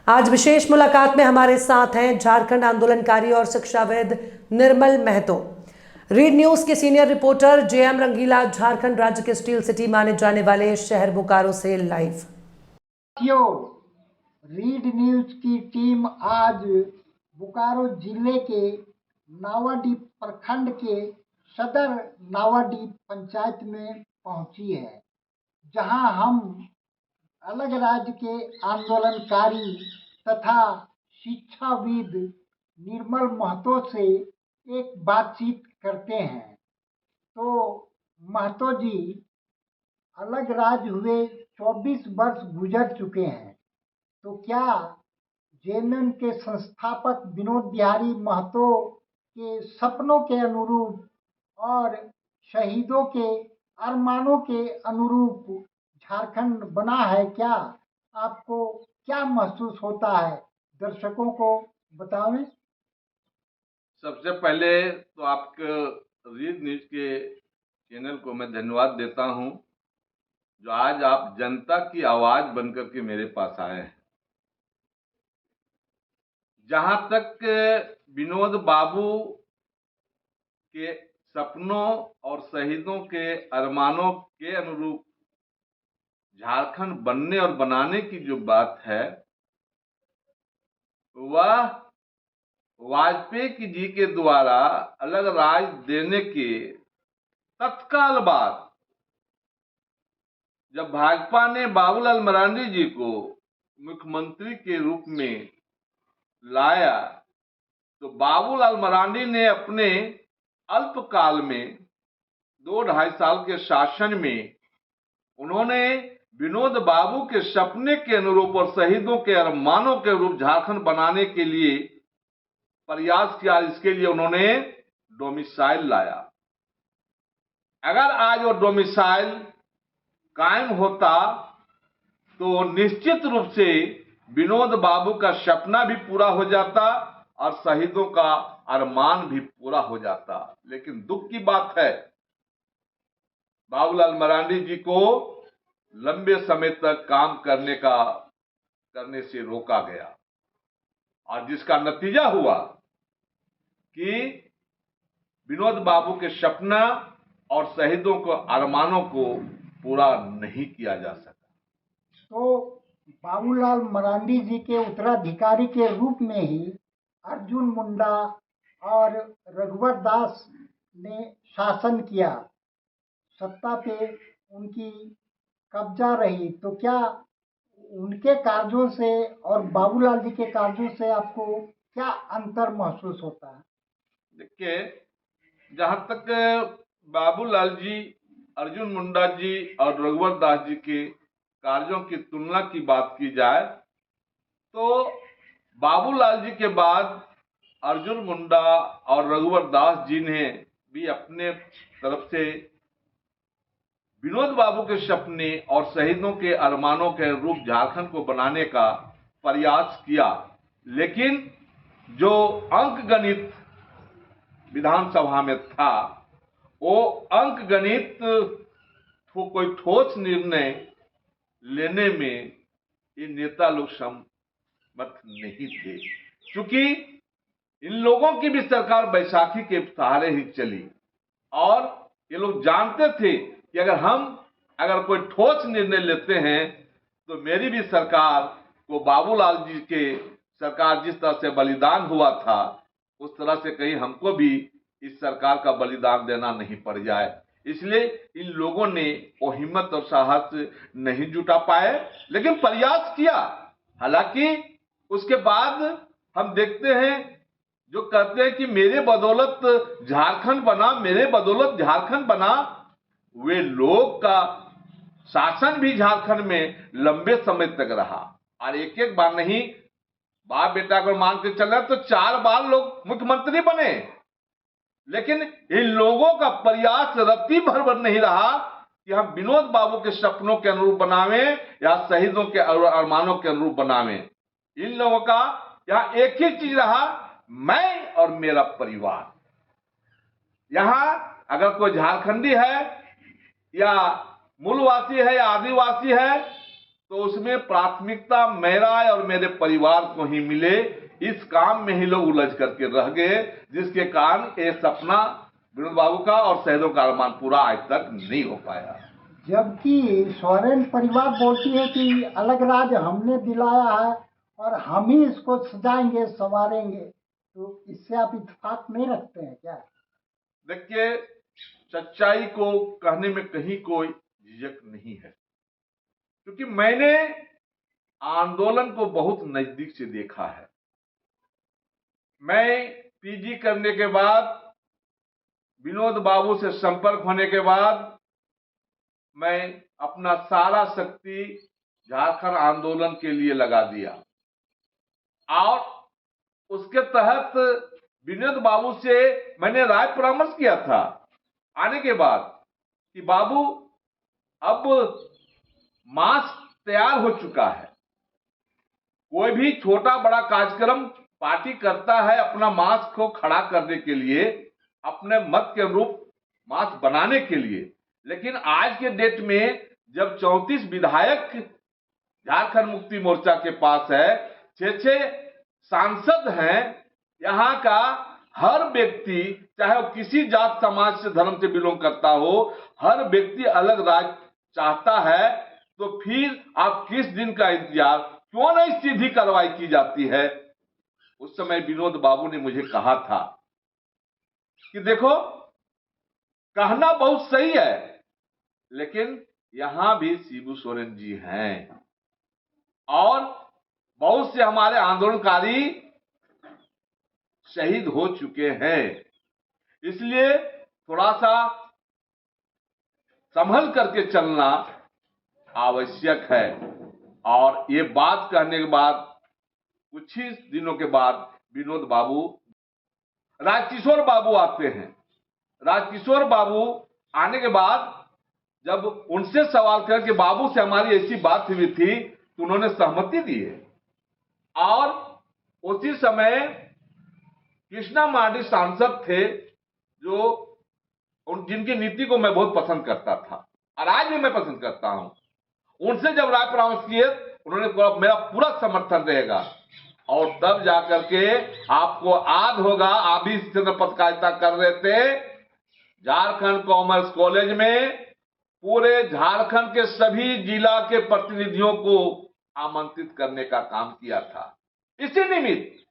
आज विशेष मुलाकात में हमारे साथ हैं झारखंड आंदोलनकारी और शिक्षाविद निर्मल महतो। रीड न्यूज के सीनियर रिपोर्टर जेएम रंगीला झारखंड राज्य के स्टील सिटी माने जाने वाले शहर बोकारो से लाइव। रीड न्यूज की टीम आज बोकारो जिले के नावाडीह प्रखंड के सदर नावाडीह पंचायत में पहुंची है, जहां हम अलग राज्य के आंदोलनकारी तथा शिक्षाविद निर्मल महतो से एक बातचीत करते हैं। तो महतो जी, अलग राज्य हुए 24 वर्ष गुजर चुके हैं, तो क्या जेएमएम के संस्थापक विनोद बिहारी महतो के सपनों के अनुरूप और शहीदों के अरमानों के अनुरूप झारखंड बना है क्या? आपको क्या महसूस होता है, दर्शकों को बताएं। सबसे पहले तो आपके रीड न्यूज के चैनल को मैं धन्यवाद देता हूं, जो आज आप जनता की आवाज बनकर के मेरे पास आए हैं। जहां तक विनोद बाबू के सपनों और शहीदों के अरमानों के अनुरूप झारखंड बनने और बनाने की जो बात है, वह वाजपेयी जी के द्वारा अलग राज्य देने के तत्काल बाद जब भाजपा ने बाबूलाल मरांडी जी को मुख्यमंत्री के रूप में लाया, तो बाबूलाल मरांडी ने अपने अल्पकाल में 2-2.5 साल के शासन में उन्होंने विनोद बाबू के सपने के अनुरूप और शहीदों के अरमानों के अनुरूप झारखंड बनाने के लिए प्रयास किया। इसके लिए उन्होंने डोमिसाइल लाया। अगर आज वो डोमिसाइल कायम होता तो निश्चित रूप से विनोद बाबू का सपना भी पूरा हो जाता और शहीदों का अरमान भी पूरा हो जाता। लेकिन दुख की बात है, बाबूलाल मरांडी जी को लंबे समय तक काम करने से रोका गया, और जिसका नतीजा हुआ कि विनोद बाबू के सपना और शहीदों को अरमानों को पूरा नहीं किया जा सका। तो बाबूलाल मरांडी जी के उत्तराधिकारी के रूप में ही अर्जुन मुंडा और रघुवर दास ने शासन किया, सत्ता पे उनकी कब्जा रही। तो क्या उनके कार्यों से और बाबूलाल जी के कार्यों से आपको क्या अंतर महसूस होता है? देखिए, जहां तक बाबूलाल जी, अर्जुन मुंडा जी और रघुवर दास जी के कार्यों की तुलना की बात की जाए, तो बाबूलाल जी के बाद अर्जुन मुंडा और रघुवर दास जी ने भी अपने तरफ से विनोद बाबू के सपने और शहीदों के अरमानों के अनुरूप झारखंड को बनाने का प्रयास किया। लेकिन जो अंक गणित विधानसभा में था, वो अंक गणित कोई ठोस निर्णय लेने में ये नेता लोग सम्मत नहीं थे, क्योंकि इन लोगों की भी सरकार बैसाखी के सहारे ही चली, और ये लोग जानते थे कि अगर कोई ठोस निर्णय लेते हैं तो मेरी भी सरकार को बाबूलाल जी के सरकार जिस तरह से बलिदान हुआ था, उस तरह से कहीं हमको भी इस सरकार का बलिदान देना नहीं पड़ जाए। इसलिए इन लोगों ने वो हिम्मत और साहस नहीं जुटा पाए, लेकिन प्रयास किया। हालांकि उसके बाद हम देखते हैं, जो कहते हैं कि मेरे बदौलत झारखंड बना, मेरे बदौलत झारखंड बना, वे लोग का शासन भी झारखंड में लंबे समय तक रहा, और एक एक बार नहीं, बाप बेटा को मान के चल रहे तो 4 बार लोग मुख्यमंत्री बने। लेकिन इन लोगों का प्रयास रत्ती भर नहीं रहा कि हम विनोद बाबू के सपनों के अनुरूप बनावें या शहीदों के अरमानों के अनुरूप बनावें। इन लोगों का यहां एक ही चीज रहा, मैं और मेरा परिवार। यहां अगर कोई झारखंडी है या मूलवासी है या आदिवासी है, तो उसमें प्राथमिकता मेरा और मेरे परिवार को ही मिले, इस काम में ही लोग उलझ करके रह गए, जिसके कारण ये सपना विनोद बाबू का और शहीदों का अरमान पूरा आज तक नहीं हो पाया। जबकि सोरेन परिवार बोलती है कि अलग राज हमने दिलाया है और हम ही इसको सजाएंगे संवारेंगे, तो इससे आप इत्तेफाक नहीं रखते हैं क्या? देखिए, सच्चाई को कहने में कहीं कोई झिझक नहीं है, क्योंकि मैंने आंदोलन को बहुत नजदीक से देखा है। मैं पीजी करने के बाद, विनोद बाबू से संपर्क होने के बाद, मैं अपना सारा शक्ति झारखंड आंदोलन के लिए लगा दिया और उसके तहत विनोद बाबू से मैंने राय परामर्श किया था आने के बाद कि बाबू, अब मास्क तैयार हो चुका है, कोई भी छोटा बड़ा कार्यक्रम पार्टी करता है अपना मास्क को खड़ा करने के लिए, अपने मत के अनुरूप मास्क बनाने के लिए, लेकिन आज के डेट में जब 34 विधायक झारखंड मुक्ति मोर्चा के पास है, 6 सांसद हैं, यहाँ का हर व्यक्ति चाहे वो किसी जात समाज से धर्म से बिलोंग करता हो, हर व्यक्ति अलग राज्य चाहता है, तो फिर आप किस दिन का इंतजार, क्यों नहीं सीधी कार्रवाई की जाती है? उस समय विनोद बाबू ने मुझे कहा था कि देखो, कहना बहुत सही है, लेकिन यहां भी शिबू सोरेन जी हैं और बहुत से हमारे आंदोलनकारी शहीद हो चुके हैं, इसलिए थोड़ा सा संभल करके चलना आवश्यक है। और ये बात कहने के बाद कुछ ही दिनों के बाद विनोद बाबू, राजकिशोर बाबू आते हैं। राजकिशोर बाबू आने के बाद जब उनसे सवाल कर कि बाबू से हमारी ऐसी बात हुई थी, तो उन्होंने सहमति दी है। और उसी समय कृष्णा मार्डी सांसद थे, जो जिनकी नीति को मैं बहुत पसंद करता था और आज भी मैं पसंद करता हूं। उनसे जब राय परामर्श किए, उन्होंने कहा मेरा पूरा समर्थन रहेगा। और तब जाकर के आपको याद होगा, आप भी इस क्षेत्र पत्रकारिता कर रहे थे, झारखंड कॉमर्स कॉलेज में पूरे झारखंड के सभी जिला के प्रतिनिधियों को आमंत्रित करने का काम किया था, इसी निमित्त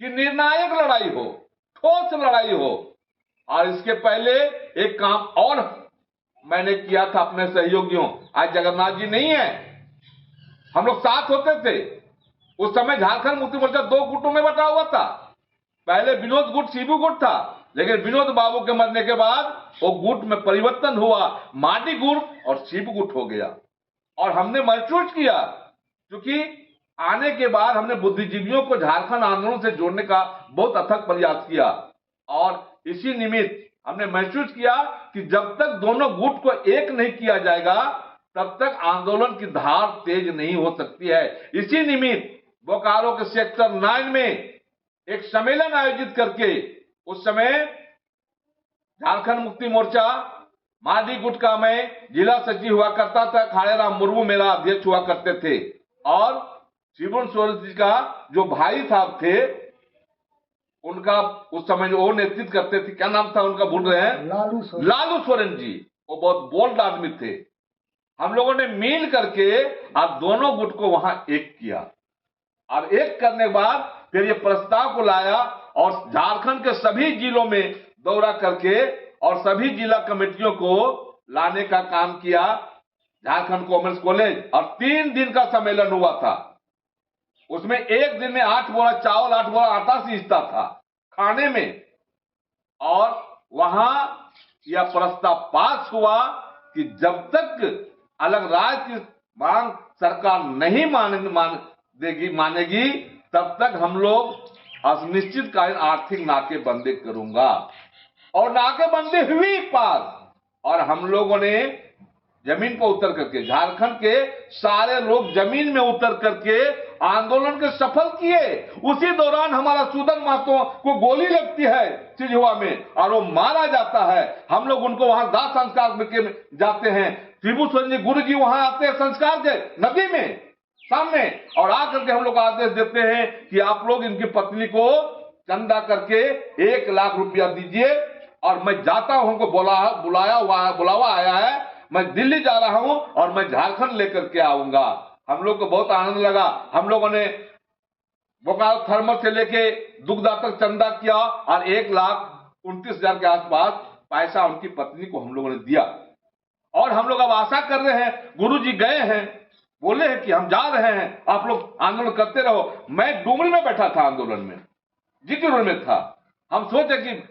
कि निर्णायक लड़ाई हो, ठोस लड़ाई हो। और इसके पहले एक काम और मैंने किया था अपने सहयोगियों, आज जगन्नाथ जी नहीं है, हम लोग साथ होते थे। उस समय झारखंड मुक्ति मोर्चा 2 गुटों में बटा हुआ था। पहले विनोद गुट, शिबू गुट था, लेकिन विनोद बाबू के मरने के बाद वो गुट में परिवर्तन हुआ, मार्डी गुट और शिबू गुट हो गया। और हमने महसूस किया, क्योंकि आने के बाद हमने बुद्धिजीवियों को झारखंड आंदोलन से जोड़ने का बहुत अथक प्रयास किया। और इसी निमित्त हमने महसूस किया कि जब तक दोनों गुट को एक नहीं किया जाएगा, तब तक आंदोलन की धार तेज नहीं हो सकती है। इसी निमित्त बोकारो के सेक्टर 9 में एक सम्मेलन आयोजित करके, उस समय झारखंड मुक्ति मोर्चा मार्डी गुट का मैं जिला सचिव हुआ करता था, खाड़ेराम मुर्मू मेरा अध्यक्ष हुआ करते थे, और शिबू सोरेन जी का जो भाई साहब थे, उनका उस समय जो वो नेतृत्व करते थे, क्या नाम था उनका, भूल रहे हैं, लालू सोरेन जी। वो बहुत बोल्ड आदमी थे। हम लोगों ने मिल करके आप दोनों गुट को वहां एक किया, और एक करने के बाद फिर ये प्रस्ताव को लाया और झारखंड के सभी जिलों में दौरा करके और सभी जिला कमेटियों को लाने का काम किया झारखंड कॉमर्स कॉलेज। और 3 दिन का सम्मेलन हुआ था। उसमें एक दिन में 8 बोरा चावल, 8 बोरा आटा सींचता था खाने में। और वहां यह प्रस्ताव पास हुआ कि जब तक अलग राज्य की मांग सरकार नहीं मानेगी, तब तक हम लोग अनिश्चितकालीन आर्थिक नाकेबंदी करूंगा। और नाकेबंदी हुई पास, और हम लोगों ने जमीन पर उतर करके, झारखंड के सारे लोग जमीन में उतर करके आंदोलन के सफल किए। उसी दौरान हमारा सुदन महतो को गोली लगती है सिजुआ में और वो मारा जाता है। हम लोग उनको वहां दाह संस्कार में जाते हैं। शिबू सोरेन जी गुरु जी वहां आते हैं संस्कार के नदी में, सामने, और आकर के हम लोग आदेश देते हैं कि आप लोग इनकी पत्नी को चंदा करके 1 लाख रुपया दीजिए। और मैं जाता हूं, को बुलावा आया है, मैं दिल्ली जा रहा हूं और मैं झारखंड लेकर के आऊंगा। हम लोग को बहुत आनंद लगा। हम लोगों ने बोकारो थर्मल से लेके दुगदा तक चंदा किया और 1,29,000 के आसपास पैसा उनकी पत्नी को हम लोगों ने दिया। और हम लोग अब आशा कर रहे हैं, गुरुजी गए हैं, बोले हैं कि हम जा रहे हैं, आप लोग आंदोलन करते रहो। मैं डुमरी में बैठा था, आंदोलन में जीटी रोड में था। हम सोचे कि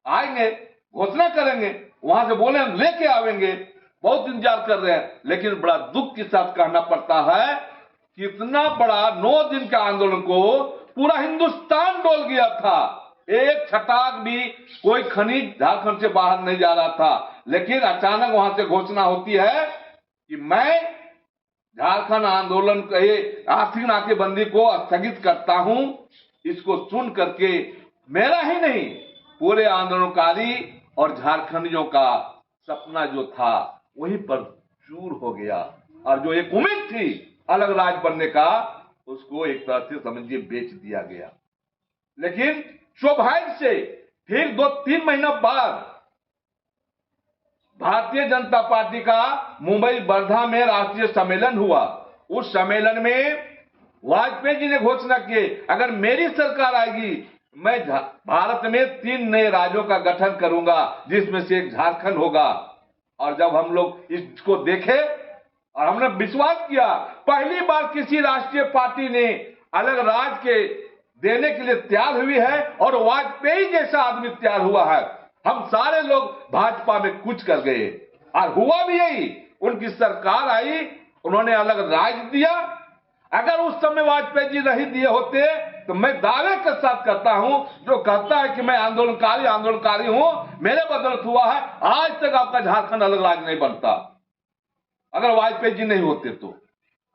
आएंगे, घोषणा करेंगे, वहां से बोले हम लेके आवेंगे, बहुत इंतजार कर रहे हैं। लेकिन बड़ा दुख के साथ कहना पड़ता है कि इतना बड़ा 9 दिन का आंदोलन को पूरा हिंदुस्तान डोल गया था। एक छटाक भी कोई खनिज झारखंड से बाहर नहीं जा रहा था। लेकिन अचानक वहां से घोषणा होती है कि मैं झारखंड आंदोलन के आर्थिक नाकेबंदी को स्थगित करता हूं। इसको सुन करके मेरा ही नहीं, पूरे आंदोलनकारी और झारखंडियों का सपना जो था वहीं पर चूर हो गया। और जो एक उम्मीद थी अलग राज्य बनने का, उसको एक तरह से समझिए बेच दिया गया। लेकिन सौभाग्य से फिर 2-3 महीना बाद भारतीय जनता पार्टी का मुंबई वर्धा में राष्ट्रीय सम्मेलन हुआ। उस सम्मेलन में वाजपेयी जी ने घोषणा की, अगर मेरी सरकार आएगी मैं भारत में 3 नए राज्यों का गठन करूंगा, जिसमें से एक झारखंड होगा। और जब हम लोग इसको देखे और हमने विश्वास किया, पहली बार किसी राष्ट्रीय पार्टी ने अलग राज्य के देने के लिए तैयार हुई है और वाजपेयी जैसा आदमी तैयार हुआ है। हम सारे लोग भाजपा में कूच कर गए और हुआ भी यही। उनकी सरकार आई, उन्होंने अलग राज्य दिया। अगर उस समय वाजपेयी जी नहीं दिए होते तो मैं दावे के साथ कहता हूं, जो कहता है कि मैं आंदोलनकारी हूं, मेरे बदौलत हुआ है, आज तक आपका झारखंड अलग राज्य नहीं बनता अगर वाजपेयी जी नहीं होते तो।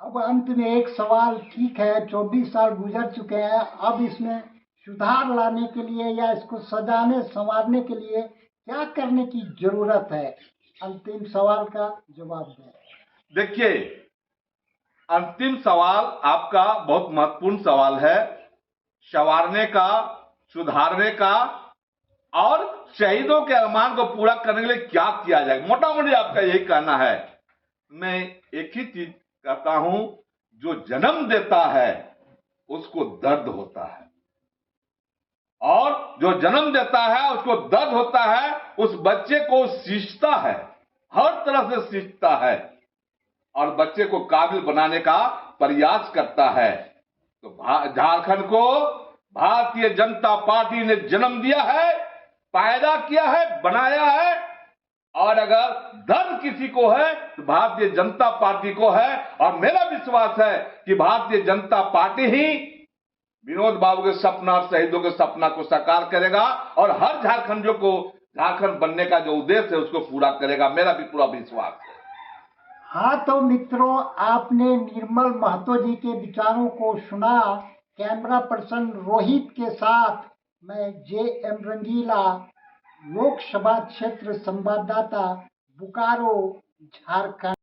अब अंत में एक सवाल, ठीक है 24 साल गुजर चुके हैं, अब इसमें सुधार लाने के लिए या इसको सजाने संवारने के लिए क्या करने की जरूरत है? अंतिम सवाल का जवाब दें। देखिए, अंतिम सवाल आपका बहुत महत्वपूर्ण सवाल है। संवारने का, सुधारने का और शहीदों के अरमान को पूरा करने के लिए क्या किया जाए, मोटा मोटी आपका यही कहना है। मैं एक ही चीज कहता हूं, जो जन्म देता है उसको दर्द होता है, और जो जन्म देता है उसको दर्द होता है। उस बच्चे को सींचता है, हर तरह से सींचता है और बच्चे को काबिल बनाने का प्रयास करता है। तो झारखंड को भारतीय जनता पार्टी ने जन्म दिया है, पैदा किया है, बनाया है। और अगर दर्द किसी को है तो भारतीय जनता पार्टी को है। और मेरा विश्वास है कि भारतीय जनता पार्टी ही विनोद बाबू के सपना, शहीदों के सपना को साकार करेगा और हर झारखंडियों को झारखंड बनने का जो उद्देश्य है उसको पूरा करेगा। मेरा भी पूरा विश्वास है। हाँ तो मित्रों, आपने निर्मल महतो जी के विचारों को सुना। कैमरा पर्सन रोहित के साथ मैं JM रंगीला, लोकसभा क्षेत्र संवाददाता, बोकारो, झारखंड।